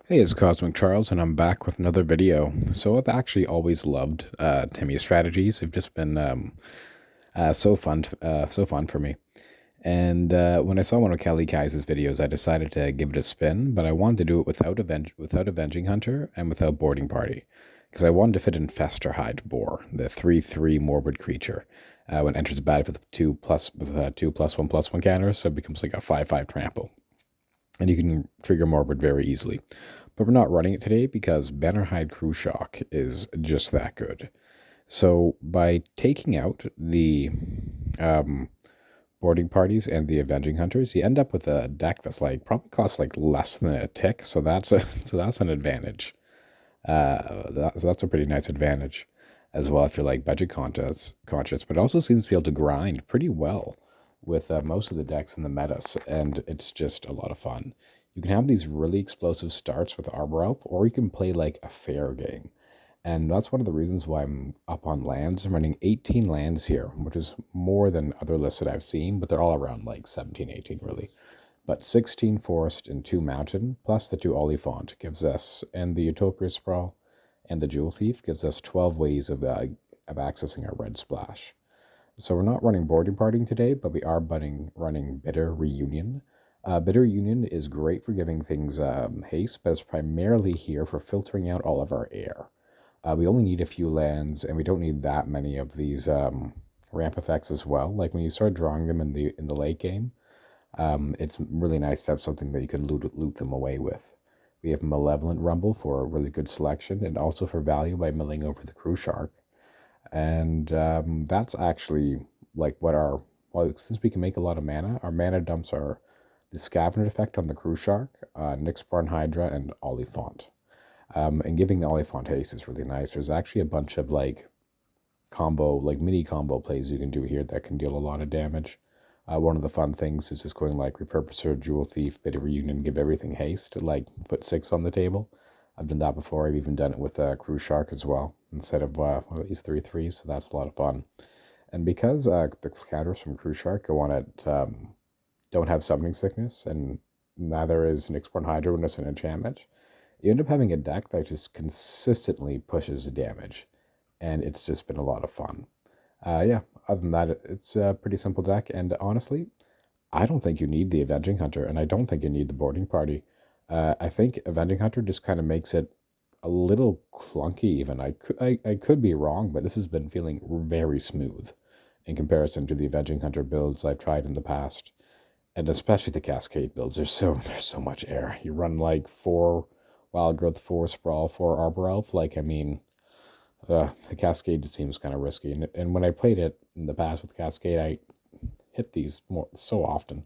Hey, it's Cosmic Charles, and I'm back with another video. So I've actually always loved Timmy strategies. They've just been so fun for me. And when I saw one of Kelly Kai's videos, I decided to give it a spin, but I wanted to do it without Avenging Hunter and without Boarding Party, because I wanted to fit in Festerhide Boar, the 3/3 morbid creature. When it enters the battle with 2+1/+1 counters, so it becomes like a 5/5 trample, and you can trigger morbid very easily. But we're not running it today because Bannerhide Crew Shock is just that good. So by taking out the um, boarding parties and the avenging hunters, you end up with a deck that's like probably costs like less than a tick. So that's an advantage. That's a pretty nice advantage as well if you're like budget conscious, but it also seems to be able to grind pretty well with most of the decks in the metas, and it's just a lot of fun. You can have these really explosive starts with Arbor Elf, or you can play like a fair game. And that's one of the reasons why I'm up on lands. I'm running 18 lands here, which is more than other lists that I've seen, but they're all around like 17, 18 really. But 16 forest and 2 mountain, plus the 2 Oliphant gives us, and the Utopia Sprawl and the Jewel Thief gives us 12 ways of accessing our red splash. So we're not running boarding partying today, but we are running Bitter Reunion. Bitter Union is great for giving things haste, but it's primarily here for filtering out all of our air. We only need a few lands, and we don't need that many of these ramp effects as well. Like when you start drawing them in the late game, it's really nice to have something that you can loot them away with. We have Malevolent Rumble for a really good selection, and also for value by milling over the Crew Shark. And that's actually like well, since we can make a lot of mana, our mana dumps are the Scavenger effect on the Crew Shark, Nyxborn Hydra, and Oliphant. And giving the Oliphant haste is really nice. There's actually a bunch of like mini combo plays you can do here that can deal a lot of damage. One of the fun things is just going like Repurposer, Jewel Thief, Bit of Reunion, give everything haste, like put 6 on the table. I've done that before. I've even done it with Crew Shark as well, instead of one of these 3/3s, so that's a lot of fun. And because the counters from Crew Shark go on it don't have Summoning Sickness, and neither is Nyxborn Hydra when it's an enchantment, you end up having a deck that just consistently pushes damage, and it's just been a lot of fun. Yeah, other than that, it's a pretty simple deck, and honestly, I don't think you need the Avenging Hunter, and I don't think you need the Boarding Party. I think Avenging Hunter just kind of makes it a little clunky, even. I could be wrong, but this has been feeling very smooth in comparison to the Avenging Hunter builds I've tried in the past, and especially the Cascade builds. There's so much air. You run like 4 Wild Growth, 4 Sprawl, 4 Arbor Elf. Like, I mean, the Cascade just seems kind of risky. And when I played it in the past with Cascade, I hit these more so often.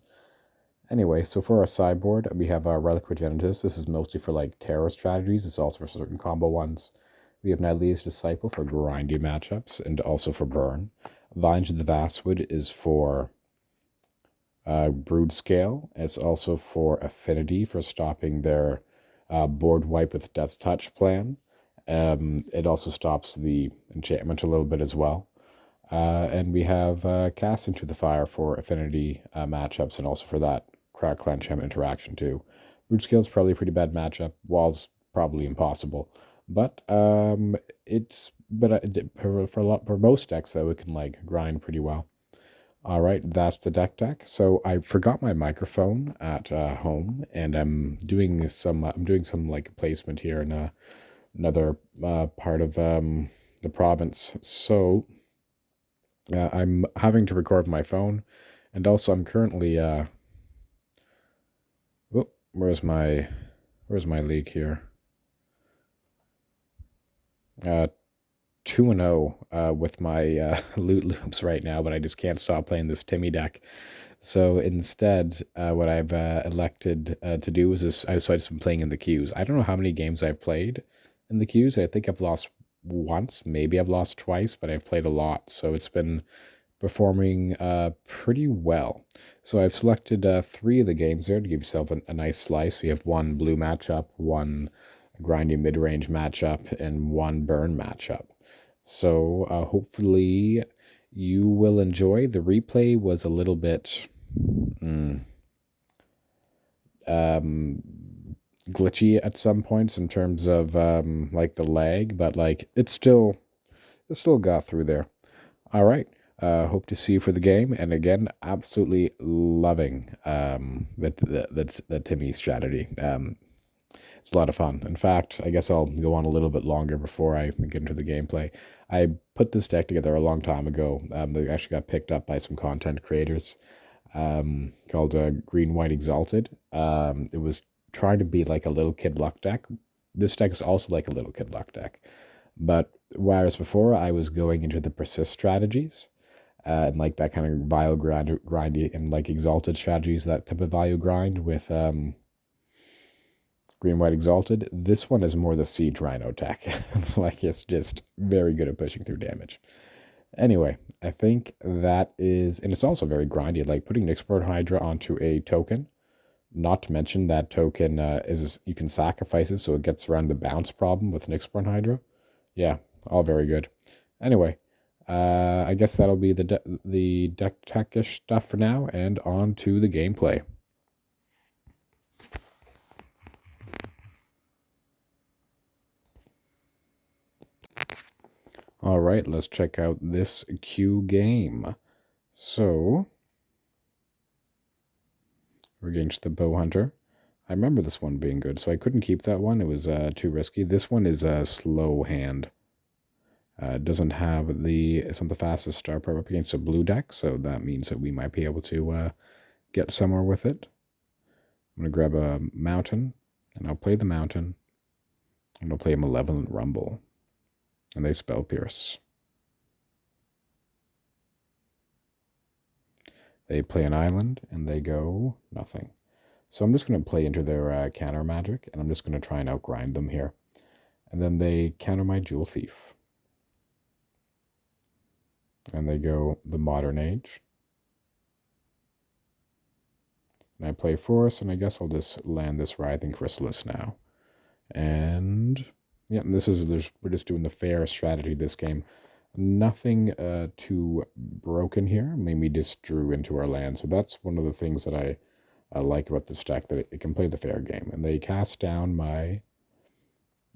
Anyway, so for our sideboard, we have our Relic Progenitus. This is mostly for like terror strategies. It's also for certain combo ones. We have Nylea's Disciple for grindy matchups and also for burn. Vines of the Vastwood is for Brood Scale. It's also for Affinity for stopping their board wipe with Death Touch plan. It also stops the enchantment a little bit as well. And we have Cast into the Fire for Affinity matchups and also for that Crack Clan Gem interaction too. Root Scale is probably a pretty bad matchup. Wall's probably impossible. But for most decks though, it can like grind pretty well. All right, that's the deck. So I forgot my microphone at home, and I'm doing some like placement here in another part of the province. So I'm having to record my phone, and also I'm currently oh, where's my league here? 2-0 with my loot loops right now, but I just can't stop playing this Timmy deck. So instead, what I've elected to do is this. I just been playing in the queues. I don't know how many games I've played in the queues. I think I've lost once, maybe I've lost twice, but I've played a lot. So it's been performing pretty well. So I've selected 3 of the games there to give yourself a nice slice. We have 1 blue matchup, 1 grindy mid-range matchup, and 1 burn matchup. So hopefully you will enjoy. The replay was a little bit, mm, um, glitchy at some points in terms of like the lag, but like it still got through there. All right. Hope to see you for the game. And again, absolutely loving the Timmy strategy. It's a lot of fun. In fact, I guess I'll go on a little bit longer before I get into the gameplay. I put this deck together a long time ago. They actually got picked up by some content creators called Green White Exalted. It was trying to be like a little kid luck deck. This deck is also like a little kid luck deck. But whereas before I was going into the persist strategies, and like that kind of value grindy and like exalted strategies, that type of value grind with Green White Exalted. This one is more the Siege Rhino tech. Like it's just very good at pushing through damage. Anyway, I think that is, and it's also very grindy. Like putting Nyxborn Hydra onto a token. Not to mention that token is you can sacrifice it, so it gets around the bounce problem with Nyxborn Hydra. Yeah, all very good. Anyway, I guess that'll be the deck techish stuff for now, and on to the gameplay. All right, let's check out this Q game. So, we're against the Bow Hunter. I remember this one being good, so I couldn't keep that one. It was too risky. This one is a slow hand. Doesn't have it's not the fastest star power up against a blue deck, so that means that we might be able to get somewhere with it. I'm going to grab a mountain, and I'll play the mountain, and I'll play a Malevolent Rumble, and they spell pierce. They play an island, and they go nothing. So I'm just going to play into their counter magic, and I'm just going to try and outgrind them here. And then they counter my Jewel Thief. And they go the Modern Age. And I play Forest, and I guess I'll just land this Writhing Chrysalis now. And yeah, we're just doing the fair strategy this game. Nothing too broken here. I mean, we just drew into our land, so that's one of the things that I like about this deck, that it can play the fair game. And they cast down my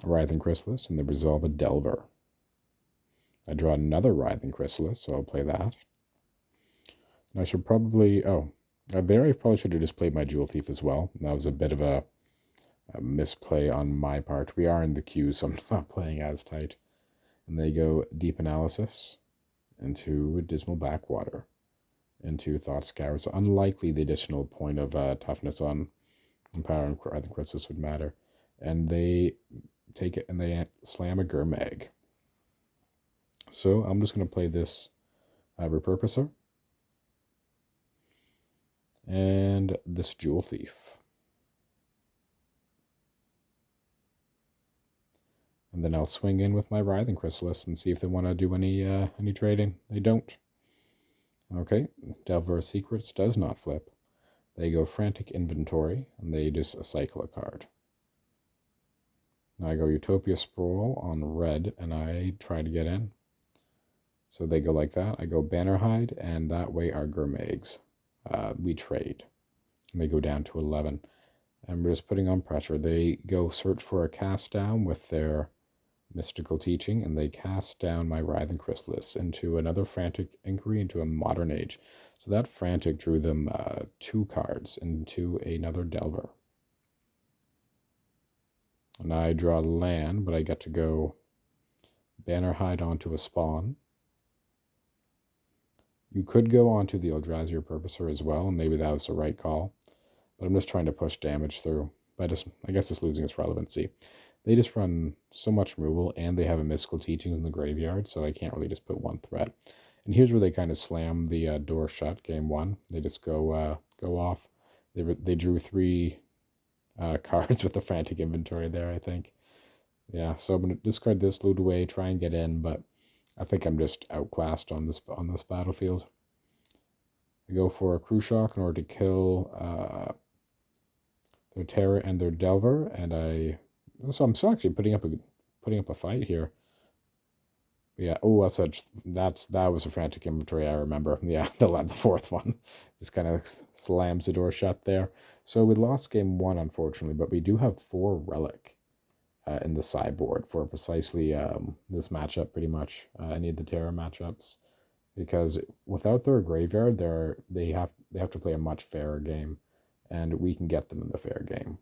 Writhing Chrysalis, and they resolve a Delver. I draw another Writhing Chrysalis, so I'll play that. And I should probably, there I probably should have just played my Jewel Thief as well. That was a bit of a misplay on my part. We are in the queue, so I'm not playing as tight. And they go Deep Analysis into Dismal Backwater, into Thought Scour. So unlikely the additional point of toughness on Power and Writhing Chrysalis would matter. And they take it and they slam a Gurmag. So I'm just going to play this Repurposer and this Jewel Thief. And then I'll swing in with my Writhing Chrysalis and see if they want to do any trading. They don't. Okay, Delver Secrets does not flip. They go Frantic Inventory, and they just cycle a card. Now I go Utopia Sprawl on red, and I try to get in. So they go like that. I go Bannerhide, and that way our Gurmags. We trade. And they go down to 11. And we're just putting on pressure. They go search for a cast down with their Mystical Teaching, and they cast down my Writhing Chrysalis into another Frantic Inquiry, into a Modern Age. So that Frantic drew them 2 cards into another Delver. And I draw land, but I get to go Bannerhide onto a Spawn. You could go onto the Eldrazi Repurposer as well, and maybe that was the right call. But I'm just trying to push damage through. But I guess it's losing its relevancy. They just run so much removal, and they have a Mystical Teachings in the graveyard, so I can't really just put one threat. And here's where they kind of slam the door shut, game 1. They just go off. They drew 3 cards with the Frantic Inventory there, I think. Yeah, so I'm going to discard this, loot away, try and get in, but I think I'm just outclassed on this battlefield. I go for a Crew Shock in order to kill their Terror and their Delver, and so I'm still actually putting up a fight here. Yeah. Oh, that was a frantic inventory. I remember. Yeah, the fourth one just kind of slams the door shut there. So we lost game one, unfortunately, but we do have 4 relic in the sideboard for precisely this matchup. Pretty much, any of the Terra matchups, because without their graveyard, they have to play a much fairer game, and we can get them in the fair game.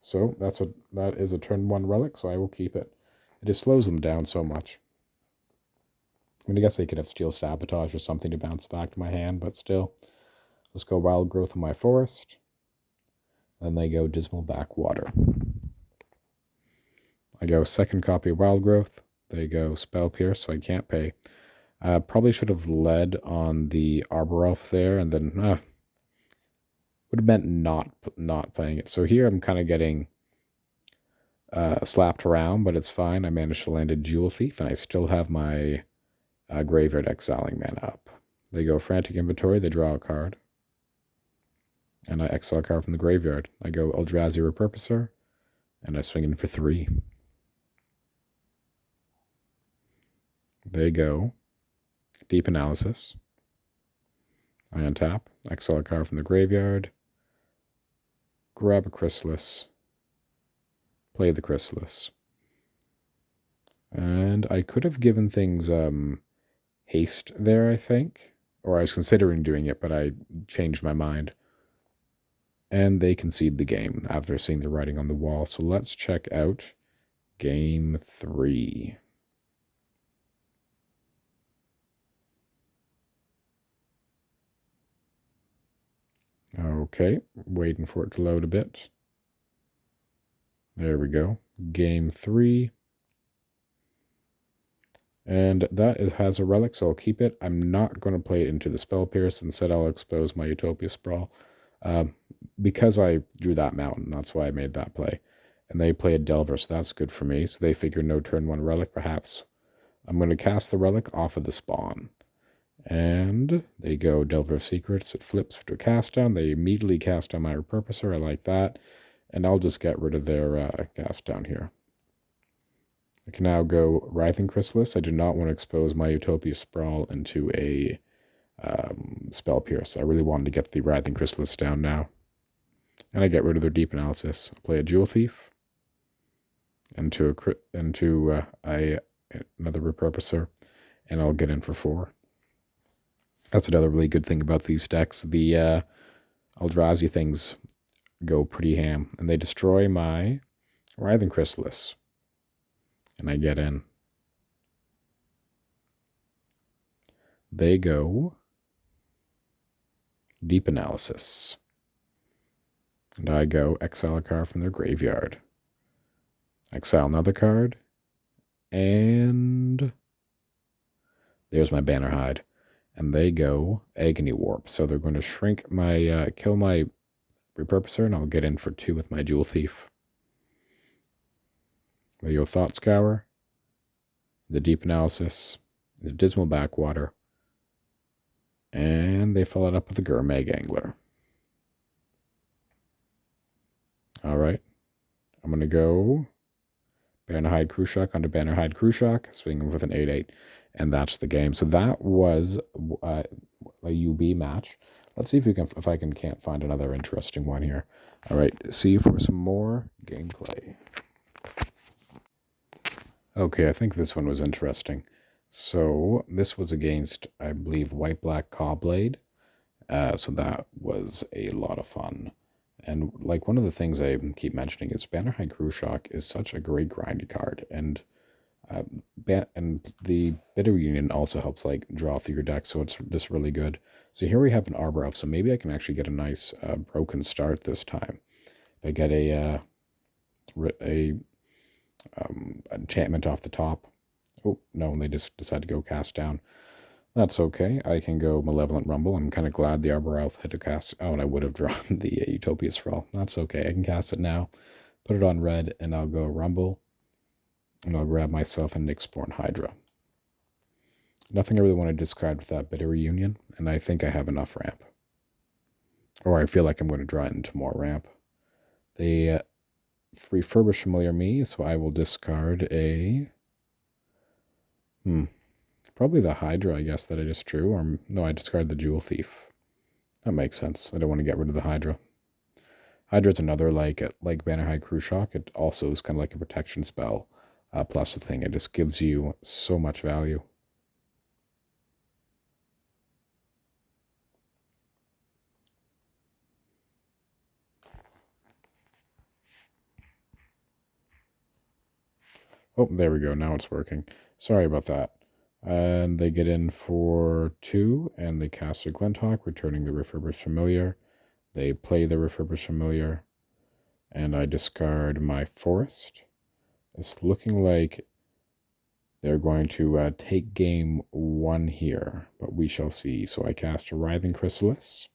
So that is a turn 1 relic. So I will keep it. It just slows them down so much. I mean, I guess they could have Steel Sabotage or something to bounce back to my hand, but still. Let's go Wild Growth in my forest. Then they go Dismal Backwater. I go second copy Wild Growth. They go Spell Pierce, so I can't pay. Probably should have led on the Arbor Elf there, and then would have meant not playing it. So here I'm kind of getting slapped around, but it's fine. I managed to land a Jewel Thief, and I still have my Graveyard Exiling mana up. They go Frantic Inventory, they draw a card, and I exile a card from the graveyard. I go Eldrazi Repurposer, and I swing in for 3. They go Deep Analysis. I untap, exile a card from the graveyard, grab a Chrysalis, play the Chrysalis. And I could have given things haste there, I think. Or I was considering doing it, but I changed my mind. And they concede the game after seeing the writing on the wall. So let's check out game 3. Okay, waiting for it to load a bit. There we go. Game 3. And that has a relic, so I'll keep it. I'm not going to play it into the Spell Pierce. Instead, I'll expose my Utopia Sprawl. Because I drew that mountain, that's why I made that play. And they play a Delver, so that's good for me. So they figure no turn 1 relic, perhaps. I'm going to cast the relic off of the spawn. And they go Delver of Secrets. It flips to a cast down. They immediately cast down my Repurposer. I like that. And I'll just get rid of their cast down here. I can now go Writhing Chrysalis. I do not want to expose my Utopia Sprawl into a Spell Pierce. I really wanted to get the Writhing Chrysalis down now. And I get rid of their Deep Analysis. I play a Jewel Thief into another Repurposer, and I'll get in for 4. That's another really good thing about these decks. The Eldrazi things go pretty ham, and they destroy my Writhing Chrysalis. And I get in. They go Deep Analysis. And I go exile a card from their graveyard. Exile another card. And there's my Banner Hide. And they go Agony Warp. So they're going to shrink my, kill my Repurposer, and I'll get in for 2 with my Jewel Thief. They go Thought Scour, the Deep Analysis, the Dismal Backwater, and they follow it up with the Gurmag Angler. Alright, I'm going to go Bannerhide Cruciak onto Bannerhide Cruciak, swinging with an 8-8, and that's the game. So that was a UB match. Let's see if I can't find another interesting one here. Alright, see you for some more gameplay. Okay, I think this one was interesting. So this was against, I believe, White-Black Cobblade. So that was a lot of fun. And like one of the things I keep mentioning is Bannerhide Cruciak is such a great grindy card, and the Bitter Union also helps like draw through your deck, so it's just really good. So here we have an Arbor Elf, so maybe I can actually get a nice broken start this time. If I get a enchantment off the top. Oh, no, they just decide to go cast down. That's okay. I can go Malevolent Rumble. I'm kind of glad the Arbor Elf had to cast. Oh, and I would have drawn the Utopia Sprawl. That's okay. I can cast it now. Put it on red, and I'll go Rumble. And I'll grab myself a Nyxborn Hydra. Nothing I really want to discard with that Bitter Reunion, and I think I have enough ramp. Or I feel like I'm going to draw it into more ramp. They refurbish familiar me, so I will discard a... Probably the Hydra, I guess, that I just drew. Or no, I discard the Jewel Thief. That makes sense. I don't want to get rid of the Hydra. Hydra's another, like Bannerhide Crew Shock. It also is kind of like a protection spell. Plus the thing, it just gives you so much value. Oh, there we go. Now it's working. Sorry about that. And they get in for 2, and they cast a Glint Hawk, returning the Refurbished Familiar. They play the Refurbished Familiar, and I discard my Forest. It's looking like they're going to take game 1 here, but we shall see. So I cast a Writhing Chrysalis,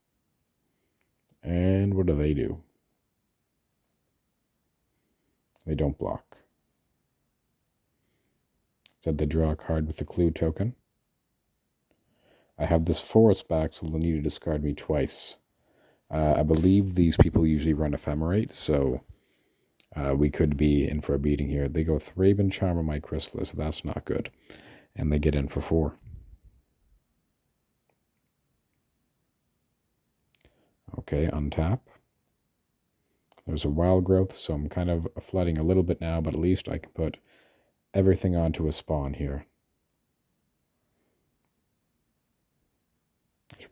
and what do? They don't block. Said they draw a card with the Clue token. I have this Forest back, so they'll need to discard me twice. I believe these people usually run Ephemerate, so we could be in for a beating here. They go Thraben Charm on my Chrysalis, so that's not good. And they get in for 4. Okay, untap. There's a Wild Growth, so I'm kind of flooding a little bit now, but at least I can put everything onto a spawn here.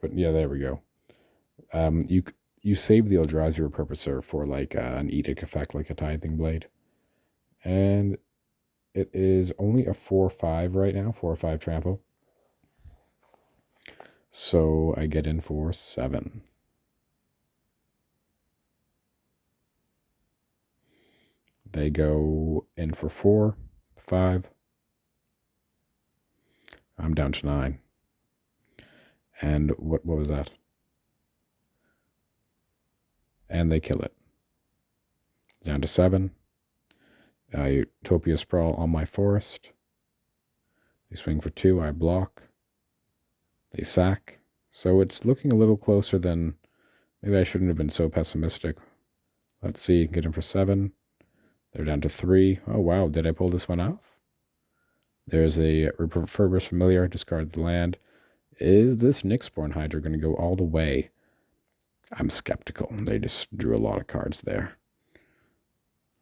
But yeah, there we go. You save the Eldrazi Repurposer for like an Edict effect, like a Tithing Blade. And it is only a 4/5 right now, 4/5 trample. So I get in for 7. They go in for 4, 5. I'm down to 9. And what was that? And they kill it. Down to 7. Utopia Sprawl on my Forest. They swing for 2, I block. They sack. So it's looking a little closer than... Maybe I shouldn't have been so pessimistic. Let's see, get in for 7. They're down to 3. Oh wow, did I pull this one off? There's a Refurbished Familiar, discard the land. Is this Nyxborn Hydra going to go all the way? I'm skeptical. They just drew a lot of cards there.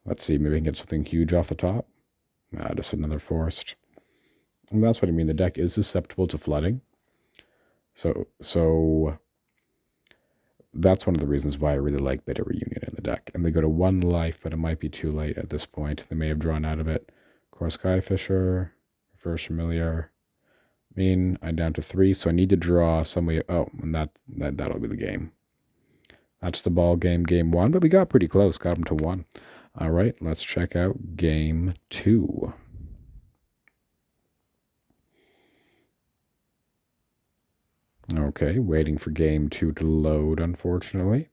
Let's see, maybe I can get something huge off the top. Just another Forest. And that's what I mean, the deck is susceptible to flooding. So that's one of the reasons why I really like Bitter Reunion in the deck. And they go to 1 life, but it might be too late at this point. They may have drawn out of it. Core Skyfisher, Reverse Familiar. I'm down to 3, so I need to draw some way. Oh, and that'll be the game. That's the ball game, game 1, but we got pretty close. Got them to 1. All right, let's check out game 2. Okay, waiting for game 2 to load, unfortunately.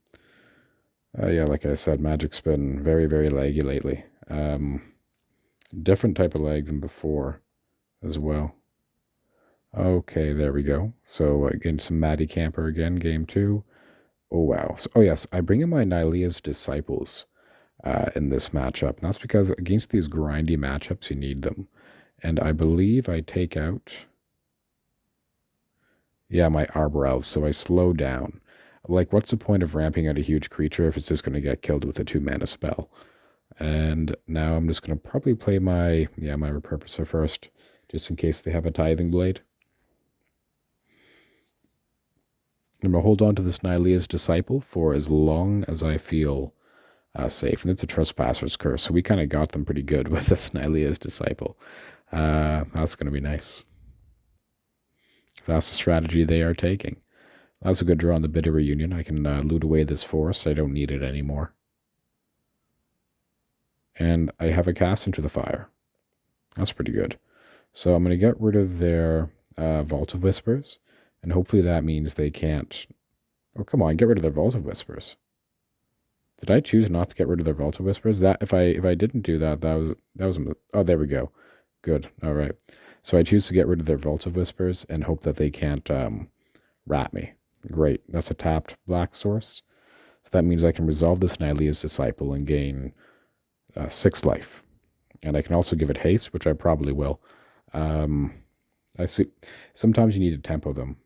Yeah, like I said, Magic's been very, very laggy lately. Different type of lag than before as well. Okay, there we go. So again, some Maddie Camper again, game 2. Oh, wow. So, oh, yes, I bring in my Nylea's Disciples in this matchup. And that's because against these grindy matchups, you need them. And I believe I take out... Yeah, my Arbor Elves, so I slow down. Like, what's the point of ramping out a huge creature if it's just going to get killed with a 2-mana spell? And now I'm just going to probably play my Repurposer first, just in case they have a Tithing Blade. I'm going to hold on to this Nylea's Disciple for as long as I feel safe. And it's a Trespasser's Curse, so we kind of got them pretty good with this Nylea's Disciple. That's going to be nice. That's the strategy they are taking. That's a good draw on the Bitter Reunion. I can loot away this Forest. I don't need it anymore. And I have a Cast into the Fire. That's pretty good. So I'm going to get rid of their Vault of Whispers. And hopefully that means they can't... Oh, come on, get rid of their Vault of Whispers. Did I choose not to get rid of their Vault of Whispers? That if I didn't do that, that was... Oh, there we go. Good. All right. So I choose to get rid of their Vault of Whispers and hope that they can't rat me. Great. That's a tapped black source. So that means I can resolve this Nylea's Disciple and gain 6 life. And I can also give it haste, which I probably will. I see. Sometimes you need to tempo them.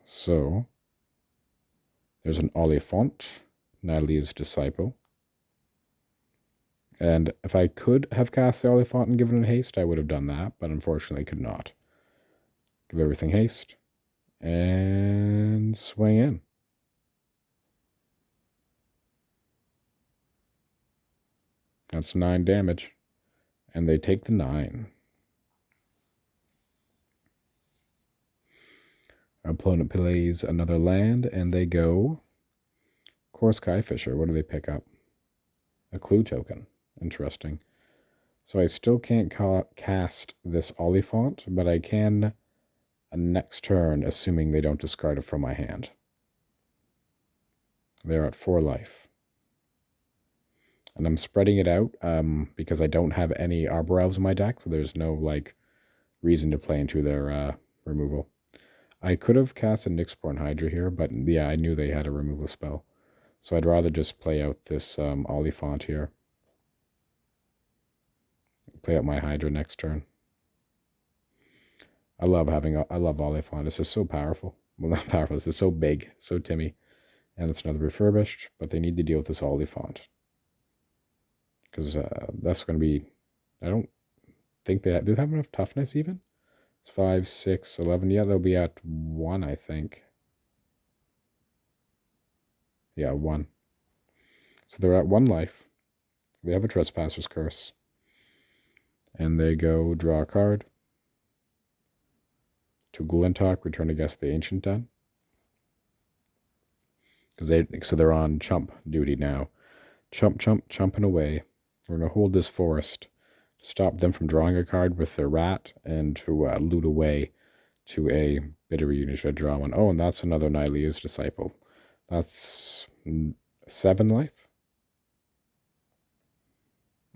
So there's an Oliphant, Natalie's disciple. And if I could have cast the Oliphant and given it haste, I would have done that, but unfortunately could not. Give everything haste. And swing in. That's 9 damage. And they take the 9. Our opponent plays another land, and they go Core Skyfisher. What do they pick up? A clue token. Interesting. So I still can't cast this Oliphant, but I can next turn, assuming they don't discard it from my hand. They're at 4 life. And I'm spreading it out because I don't have any Arbor Elves in my deck, so there's no reason to play into their removal. I could have cast a Nyxborn Hydra here, but yeah, I knew they had a removal spell. So I'd rather just play out this Oliphant here. Play out my Hydra next turn. I love Oliphant. It's just so powerful. Well, not powerful. It's just so big, so Timmy. And it's another refurbished, but they need to deal with this Oliphant. Because that's going to be... I don't think do they have enough toughness even? It's 5, 6, 11. Yeah, they'll be at 1, I think. Yeah, 1. So they're at 1 life. They have a Trespasser's Curse. And they go draw a card. To Glintock, return to guess the Ancient Den. So they're on chump duty now. Chumping away. We're going to hold this forest to stop them from drawing a card with their rat and to loot away to a bitter unit. Should draw 1. Oh, and that's another Nylea's disciple. That's 7 life.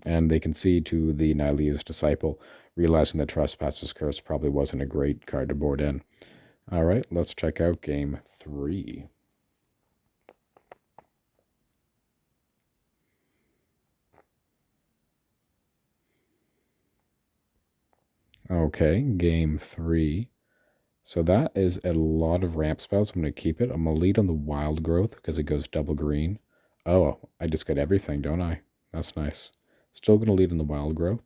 And they concede to the Nylea's disciple, realizing that Trespasser's Curse probably wasn't a great card to board in. All right, let's check out game 3. Okay, game 3. So that is a lot of ramp spells. I'm going to keep it. I'm going to lead on the Wild Growth because it goes double green. Oh, I just got everything, don't I? That's nice. Still going to lead on the Wild Growth.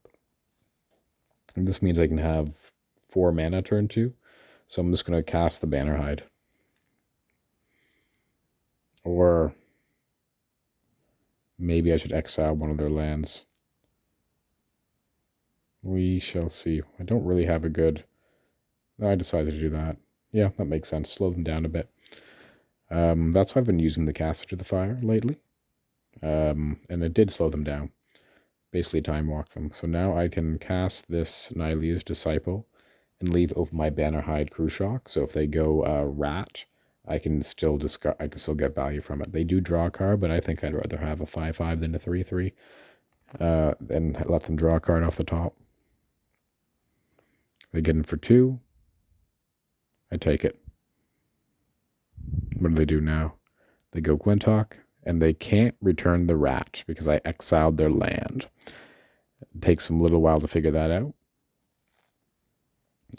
And this means I can have 4 mana turn 2. So I'm just going to cast the Bannerhide. Or maybe I should exile one of their lands. We shall see. I don't really have a good... I decided to do that. Yeah, that makes sense. Slow them down a bit. That's why I've been using the Caster to the Fire lately. And it did slow them down. Basically time walk them. So now I can cast this Nylea's Disciple and leave open my Bannerhide Crucial. So if they go Rat, I can still discard. I can still get value from it. They do draw a card, but I think I'd rather have a 5/5 than a 3/3. And let them draw a card off the top. They get in for 2. I take it. What do they do now? They go Glintock, and they can't return the Rat because I exiled their land. It takes them a little while to figure that out.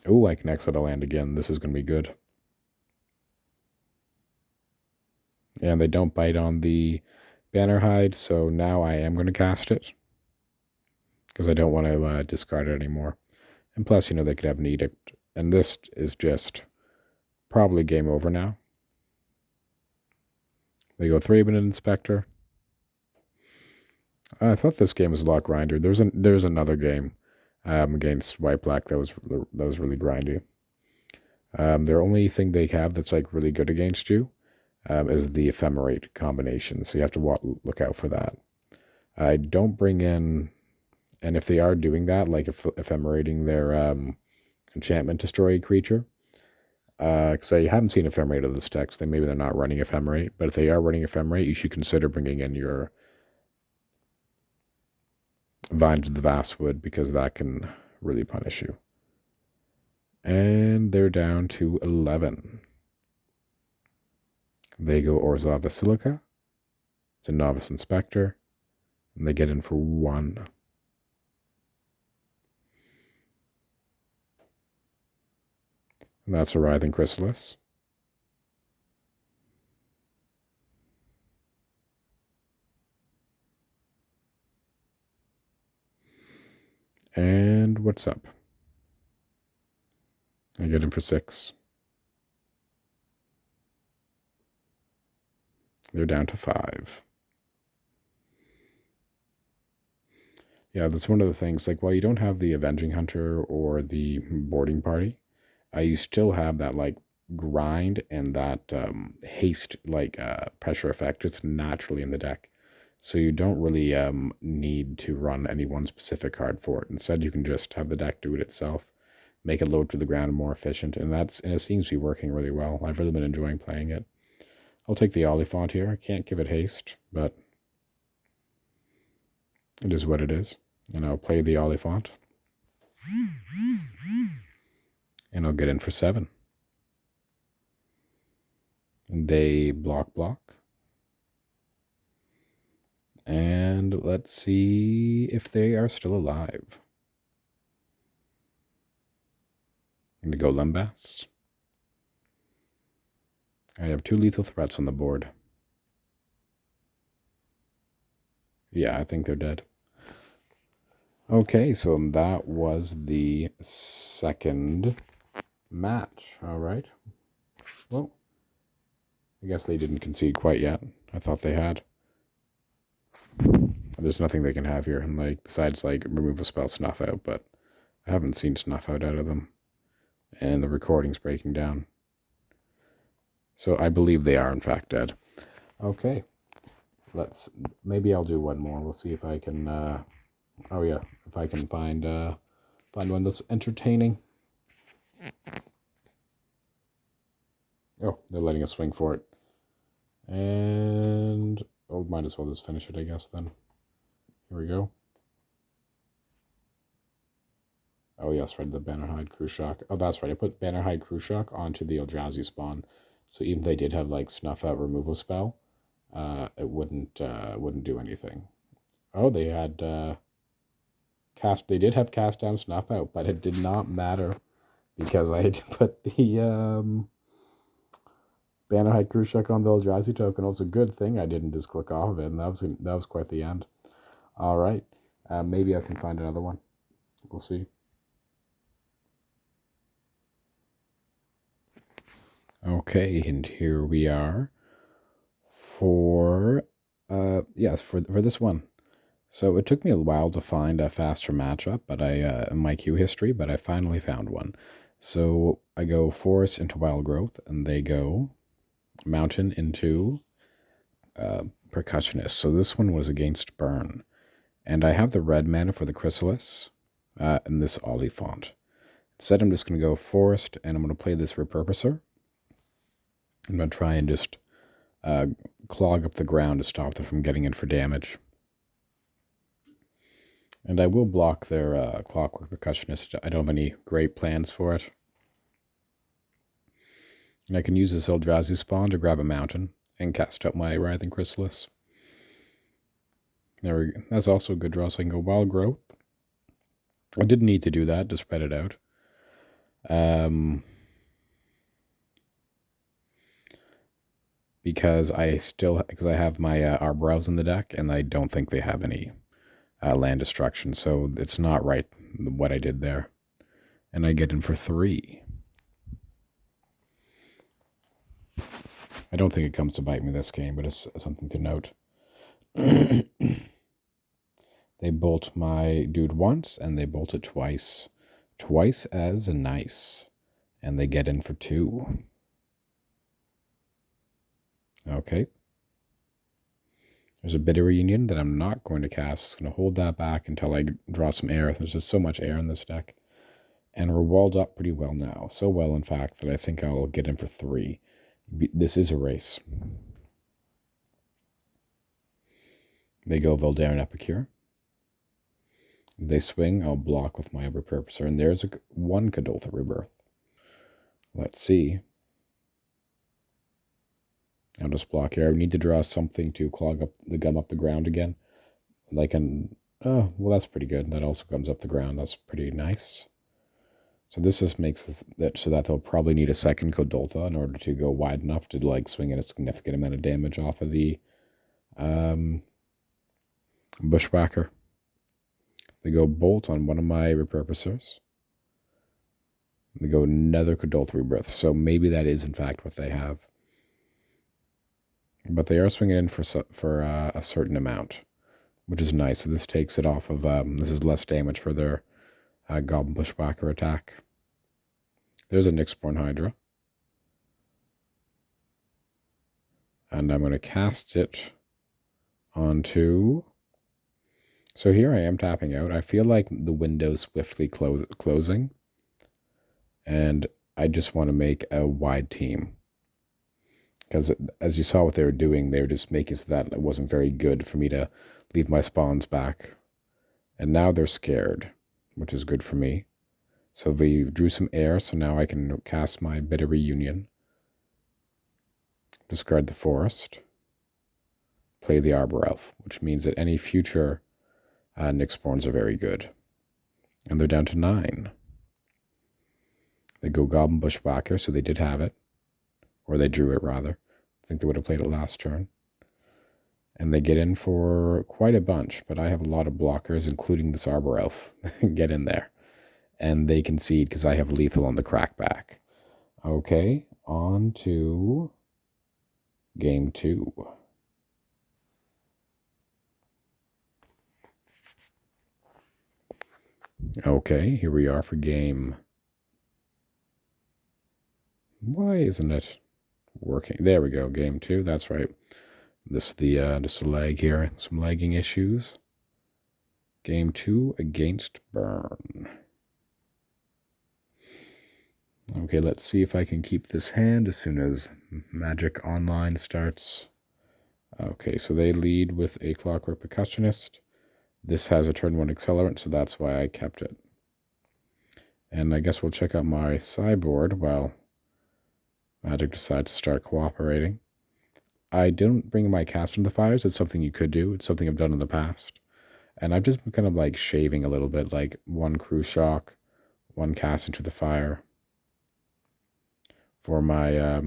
Oh, I can exile the land again. This is going to be good. And they don't bite on the Bannerhide, so now I am going to cast it. Because I don't want to discard it anymore. And plus, they could have an Edict. And this is just probably game over now. They go Thraben Inspector. I thought this game was a lot grinder. There's another game against White Black that was really grindy. Their only thing they have that's really good against you is the Ephemerate combination. So you have to look out for that. I don't bring in, and if they are doing that, like ephemerating their enchantment destroy creature, because I haven't seen Ephemerate of this text, then maybe they're not running Ephemerate. But if they are running Ephemerate, you should consider bringing in your Vines of the Vastwood, because that can really punish you. And they're down to 11. They go Orzhov Basilica. It's a Novice Inspector. And they get in for 1. And that's a Writhing Chrysalis. And what's up? I get in for 6. They're down to 5. Yeah, that's one of the things. Like, while you don't have the Avenging Hunter or the Boarding Party, you still have that, like, grind and that haste, like, pressure effect just naturally in the deck. So you don't really need to run any one specific card for it. Instead, you can just have the deck do it itself, make it load to the ground more efficient, and it seems to be working really well. I've really been enjoying playing it. I'll take the Oliphant here. I can't give it haste, but it is what it is. And I'll play the Oliphant. And I'll get in for 7. They block. And let's see if they are still alive. I'm going to go Lembast. I have 2 lethal threats on the board. Yeah, I think they're dead. Okay, so that was the second match. All right. Well, I guess they didn't concede quite yet. I thought they had. There's nothing they can have here, and like besides like remove a spell, snuff out, but I haven't seen snuff out of them. And the recording's breaking down. So I believe they are in fact dead. Okay. Maybe I'll do one more. We'll see if I can if I can find one that's entertaining. Oh, they're letting us swing for it. And might as well just finish it, I guess, then. Here we go. Oh, yes, right, the Bannerhide Crucial. Oh, that's right. I put Bannerhide Crucial onto the Eldrazi spawn. So even if they did have, like, Snuff Out removal spell, it wouldn't do anything. Oh, they had they did have Cast Down Snuff Out, but it did not matter because I had to put the Bannerhide Crucial on the Eldrazi token. It was a good thing I didn't just click off of it, and that was quite the end. All right. Maybe I can find another one. We'll see. Okay, and here we are for this one. So it took me a while to find a faster matchup, but in my queue history, but I finally found one. So I go Forest into Wild Growth, and they go Mountain into Percussionist. So this one was against Burn. And I have the red mana for the Chrysalis and this Oliphant. Instead, I'm just going to go Forest, and I'm going to play this Repurposer. I'm going to try and just clog up the ground to stop them from getting in for damage. And I will block their Clockwork Percussionist. I don't have any great plans for it. And I can use this Eldrazi spawn to grab a mountain and cast up my Writhing Chrysalis. There we go. That's also a good draw, so I can go Wild Growth. I didn't need to do that to spread it out. Because I have my Arbrows in the deck, and I don't think they have any land destruction, so it's not right what I did there. And I get in for 3. I don't think it comes to bite me this game, but it's something to note. They bolt my dude once, and they bolt it twice. Twice as nice. And they get in for 2. Okay. There's a Bitter Reunion that I'm not going to cast. I'm going to hold that back until I draw some air. There's just so much air in this deck. And we're walled up pretty well now. So well, in fact, that I think I'll get in for 3. This is a race. They go Voldaren Epicure. They swing, I'll block with my Repurposer. And there's one Kadoltha Rebirth. Let's see. I'll just block here. I need to draw something to clog up the gum up the ground again. like an, oh, well, that's pretty good. That also comes up the ground. That's pretty nice. So this just makes that so that they'll probably need a second Kodoltha in order to go wide enough to like swing in a significant amount of damage off of the um, Bushwhacker. They go Bolt on one of my repurposers. They go another Kodoltha Rebirth. So maybe that is in fact what they have. But they are swinging in for a certain amount, which is nice. So this takes it off of, this is less damage for their Goblin Bushwhacker attack. There's a Nyxborn Hydra. And I'm going to cast it onto... So here I am tapping out. I feel like the window's swiftly closing. And I just want to make a wide team. Because as you saw what they were doing, they were just making so that it wasn't very good for me to leave my spawns back. And now they're scared, which is good for me. So we drew some air, so now I can cast my Bitter Reunion. Discard the Forest. Play the Arbor Elf, which means that any future Nyxborns are very good. And they're down to 9. They go Goblin Bushwhacker, so they did have it. Or they drew it, rather. I think they would have played it last turn. And they get in for quite a bunch, but I have a lot of blockers, including this Arbor Elf. Get in there. And they concede because I have lethal on the crackback. Okay, on to game 2. Okay, here we are for game. Why isn't it working? There we go, game 2. That's right. This just a lag here, some lagging issues. Game 2 against Burn. Okay, let's see if I can keep this hand as soon as Magic Online starts. Okay, so they lead with a Clockwork Percussionist. This has a turn 1 accelerant, so that's why I kept it. And I guess we'll check out my sideboard while Magic decides to start cooperating. I don't bring my cast into the fires. It's something you could do. It's something I've done in the past. And I've just been kind of like shaving a little bit, like 1 Crew Shock, 1 cast into the fire. For my, I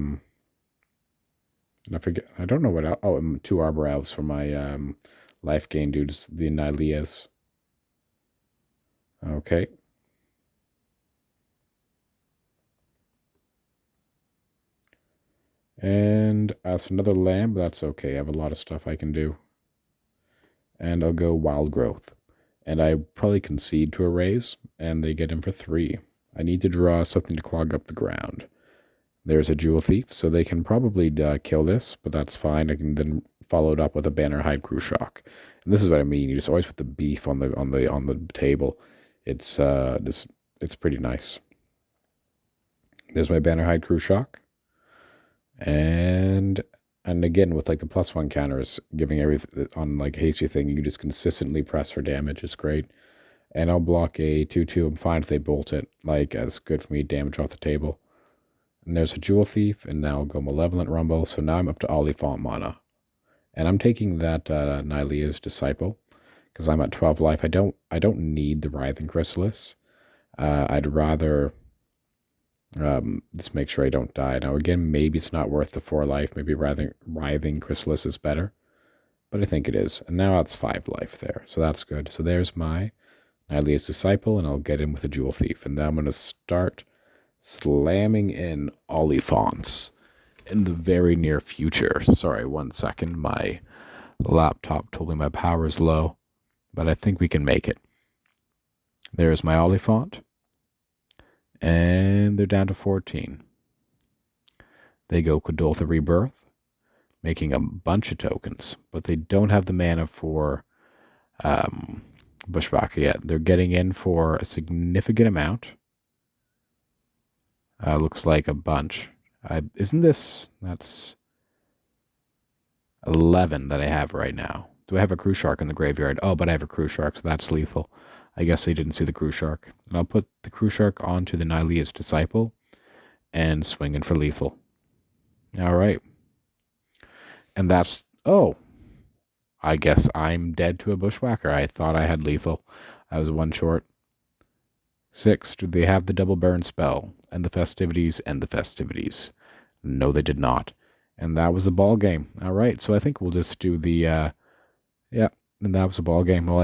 forget, I don't know what else. Oh, 2 Arbor Elves for my life gain dudes, the Nyleas. Okay. And that's another lamb, but that's okay. I have a lot of stuff I can do. And I'll go Wild Growth. And I probably concede to a raise, and they get in for 3. I need to draw something to clog up the ground. There's a Jewel Thief, so they can probably kill this, but that's fine. I can then follow it up with a Bannerhide Crew Shock. And this is what I mean. You just always put the beef on the table. It's pretty nice. There's my Bannerhide Crew Shock. And again, with like the +1 counters, giving everything on like hasty thing, you can just consistently press for damage. It's great. And I'll block a 2/2. I'm fine if they bolt it. Like, it's good for me, damage off the table. And there's a Jewel Thief, and now I'll go Malevolent Rumble. So now I'm up to Oliphant mana. And I'm taking that Nylea's Disciple, because I'm at 12 life. I don't need the Writhing Chrysalis. I'd rather just make sure I don't die. Now again, maybe it's not worth the 4 life. Maybe Writhing Chrysalis is better. But I think it is. And now it's 5 life there. So that's good. So there's my Nylea's Disciple, and I'll get in with a Jewel Thief. And then I'm going to start slamming in Oliphants in the very near future. Sorry, 1 second. My laptop told me my power is low, but I think we can make it. There's my Oliphant, and they're down to 14. They go Kodoltha Rebirth, making a bunch of tokens, but they don't have the mana for Bushwhacker yet. They're getting in for a significant amount. Looks like a bunch. Isn't this... That's 11 that I have right now. Do I have a Crew Shark in the graveyard? Oh, but I have a Crew Shark, so that's lethal. I guess they didn't see the Crew Shark. And I'll put the Crew Shark onto the Nylea's Disciple and swing in for lethal. All right. And that's... Oh! I guess I'm dead to a bushwhacker. I thought I had lethal. I was one short. 6. Do they have the double burn spell? And the festivities and the festivities. No, they did not. And that was the ball game. All right, so I think we'll just do the, yeah, and that was a ball game. Well,